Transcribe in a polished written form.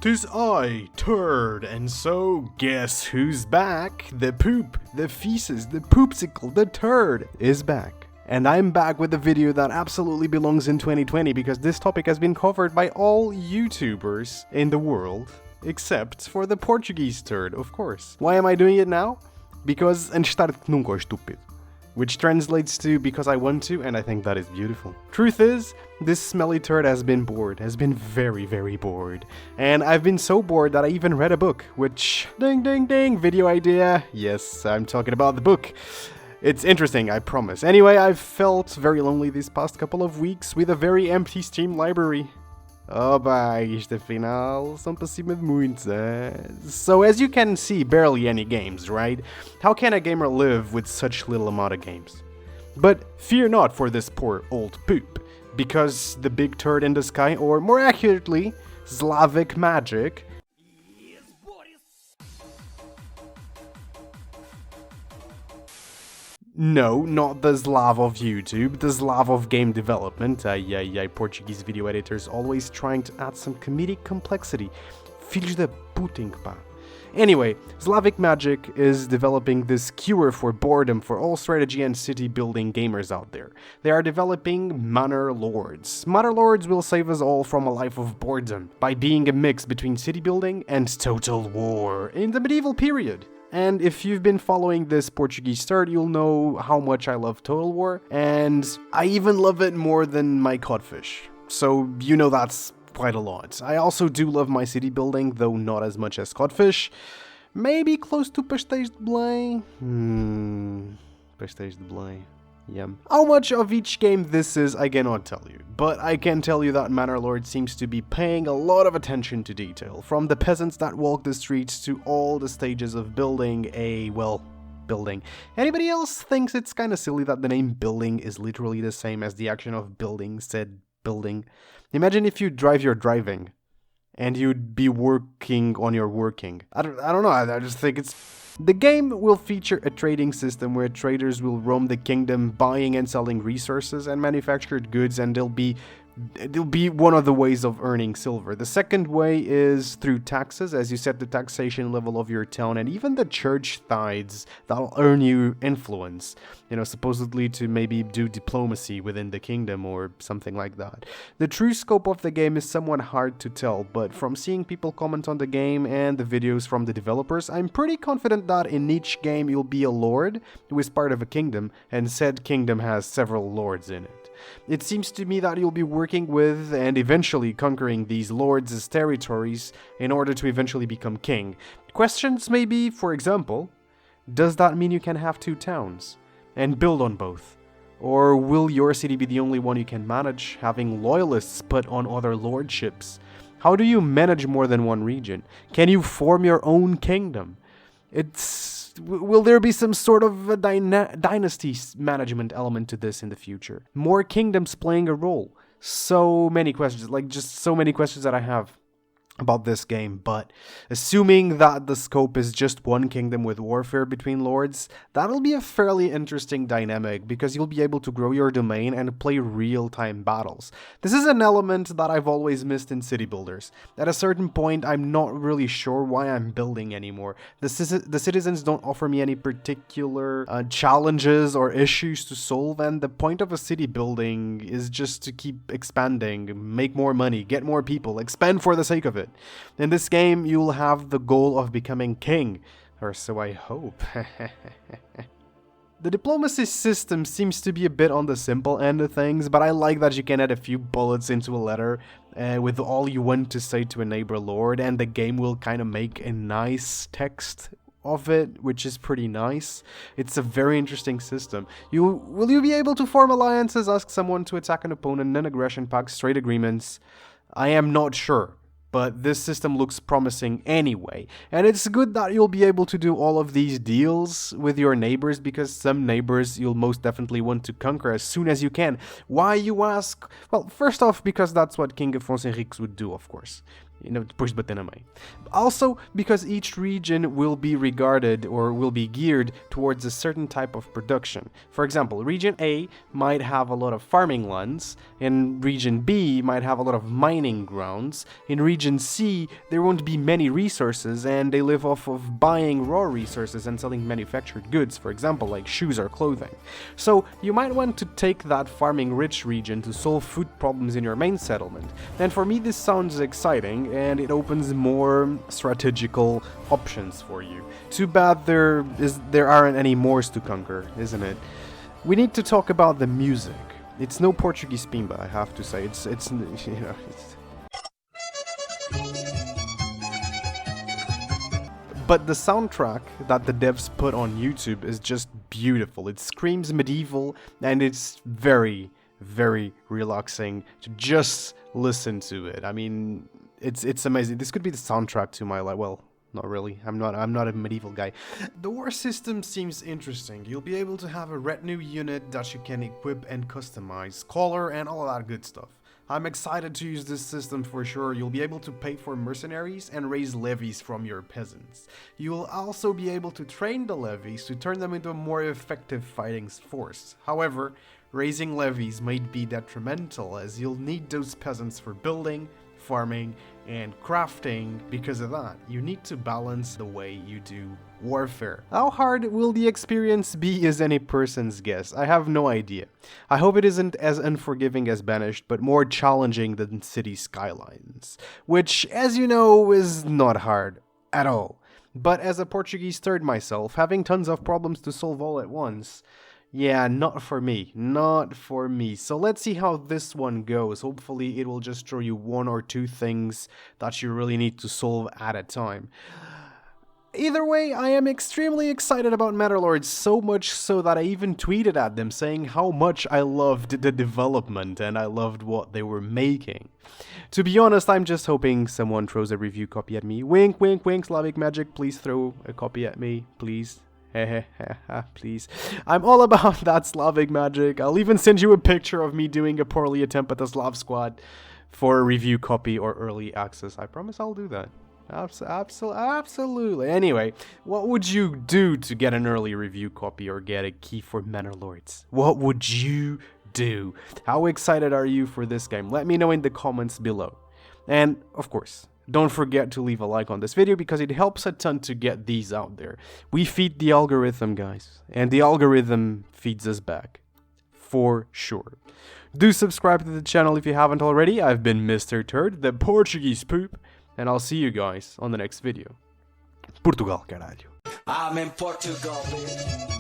'Tis I, Turd, and so guess who's back? The poop, the feces, the poopsicle, the turd is back. And I'm back with a video that absolutely belongs in 2020 because this topic has been covered by all YouTubers in the world, except for the Portuguese turd, of course. Why am I doing it now? Because estar nunca estúpido. Which translates to because I want to, and I think that is beautiful. Truth is, this smelly turd has been bored, has been very, very bored. And I've been so bored that I even read a book, which, ding ding ding, video idea. Yes, I'm talking about the book. It's interesting, I promise. Anyway, I've felt very lonely these past couple of weeks with a very empty Steam library. Oh pá, isto afinal são para cima de muitos, eh? So as you can see, barely any games, right? How can a gamer live with such little amount of games? But fear not for this poor old poop, because the big turd in the sky, or more accurately, Slavic magic, no, not the Slav of YouTube, the Slav of game development. Portuguese video editors always trying to add some comedic complexity. Filhos da puta, pá. Anyway, Slavic Magic is developing this cure for boredom for all strategy and city building gamers out there. They are developing Manor Lords. Manor Lords will save us all from a life of boredom by being a mix between city building and total war in the medieval period. And if you've been following this Portuguese turd, you'll know how much I love Total War, and I even love it more than my codfish. So you know that's quite a lot. I also do love my city building, though not as much as codfish. Maybe close to pastéis de Belém. Pastéis de Belém. Yum. How much of each game this is, I cannot tell you, but I can tell you that Manor Lords seems to be paying a lot of attention to detail, from the peasants that walk the streets to all the stages of building a, well, building. Anybody else thinks it's kinda silly that the name building is literally the same as the action of building said building? Imagine if you drive your driving, and you'd be working on your working. I don't know, I just think it's... The game will feature a trading system where traders will roam the kingdom buying and selling resources and manufactured goods, and they'll be one of the ways of earning silver. The second way is through taxes, as you set the taxation level of your town, and even the church tithes that'll earn you influence, you know, supposedly to maybe do diplomacy within the kingdom or something like that. The true scope of the game is somewhat hard to tell, but from seeing people comment on the game and the videos from the developers, I'm pretty confident that in each game you'll be a lord who is part of a kingdom, and said kingdom has several lords in it. It seems to me that you'll be working with and eventually conquering these lords as territories in order to eventually become king. Questions may be, for example, does that mean you can have two towns and build on both? Or will your city be the only one you can manage, having loyalists put on other lordships? How do you manage more than one region? Can you form your own kingdom? Will there be some sort of a dynasty management element to this in the future? More kingdoms playing a role. So many questions, like just so many questions that I have about this game, but assuming that the scope is just one kingdom with warfare between lords, that'll be a fairly interesting dynamic because you'll be able to grow your domain and play real-time battles. This is an element that I've always missed in city builders. At a certain point, I'm not really sure why I'm building anymore. The citizens don't offer me any particular challenges or issues to solve, and the point of a city building is just to keep expanding, make more money, get more people, expand for the sake of it. In this game, you'll have the goal of becoming king, or so I hope. The diplomacy system seems to be a bit on the simple end of things, but I like that you can add a few bullets into a letter with all you want to say to a neighbor lord, and the game will kind of make a nice text of it, which is pretty nice. It's a very interesting system. Will you be able to form alliances, ask someone to attack an opponent, non-aggression pacts, trade agreements? I am not sure. But this system looks promising anyway, and it's good that you'll be able to do all of these deals with your neighbors, because some neighbors you'll most definitely want to conquer as soon as you can. Why, you ask? Well, first off, because that's what King Afonso Henriques would do, of course. depois de bater na mãe. Also, because each region will be regarded or will be geared towards a certain type of production. For example, region A might have a lot of farming lands, and region B might have a lot of mining grounds. In region C, there won't be many resources, and they live off of buying raw resources and selling manufactured goods, for example, like shoes or clothing. So, you might want to take that farming-rich region to solve food problems in your main settlement. And for me, this sounds exciting, and it opens more strategical options for you. Too bad there aren't any Moors to conquer, isn't it? We need to talk about the music. It's no Portuguese pimba, I have to say. It's But the soundtrack that the devs put on YouTube is just beautiful. It screams medieval, and it's very, very relaxing to just listen to it. I mean, it's amazing. This could be the soundtrack to my life. Well, not really. I'm not a medieval guy. The war system seems interesting. You'll be able to have a retinue unit that you can equip and customize, color, and all of that good stuff. I'm excited to use this system for sure. You'll be able to pay for mercenaries and raise levies from your peasants. You will also be able to train the levies to turn them into a more effective fighting force. However, raising levies might be detrimental, as you'll need those peasants for building, farming, and crafting. Because of that, you need to balance the way you do warfare. How hard will the experience be is any person's guess. I have no idea. I hope it isn't as unforgiving as Banished, but more challenging than City Skylines, which, as you know, is not hard at all. But as a Portuguese third myself, having tons of problems to solve all at once, yeah, not for me. Not for me. So let's see how this one goes. Hopefully it will just show you one or two things that you really need to solve at a time. Either way, I am extremely excited about ManorLords, so much so that I even tweeted at them saying how much I loved the development and I loved what they were making. To be honest, I'm just hoping someone throws a review copy at me. Wink, wink, wink, Slavic Magic, please throw a copy at me, please. Please. I'm all about that Slavic magic. I'll even send you a picture of me doing a poorly attempt at the Slav squad for a review copy or early access. I promise I'll do that. Absolutely. Anyway, what would you do to get an early review copy or get a key for Manor Lords? What would you do? How excited are you for this game? Let me know in the comments below. And, of course, don't forget to leave a like on this video because it helps a ton to get these out there. We feed the algorithm, guys, and the algorithm feeds us back. For sure. Do subscribe to the channel if you haven't already. I've been Mr. Turd, the Portuguese poop, and I'll see you guys on the next video. Portugal, caralho. I'm in Portugal, bitch.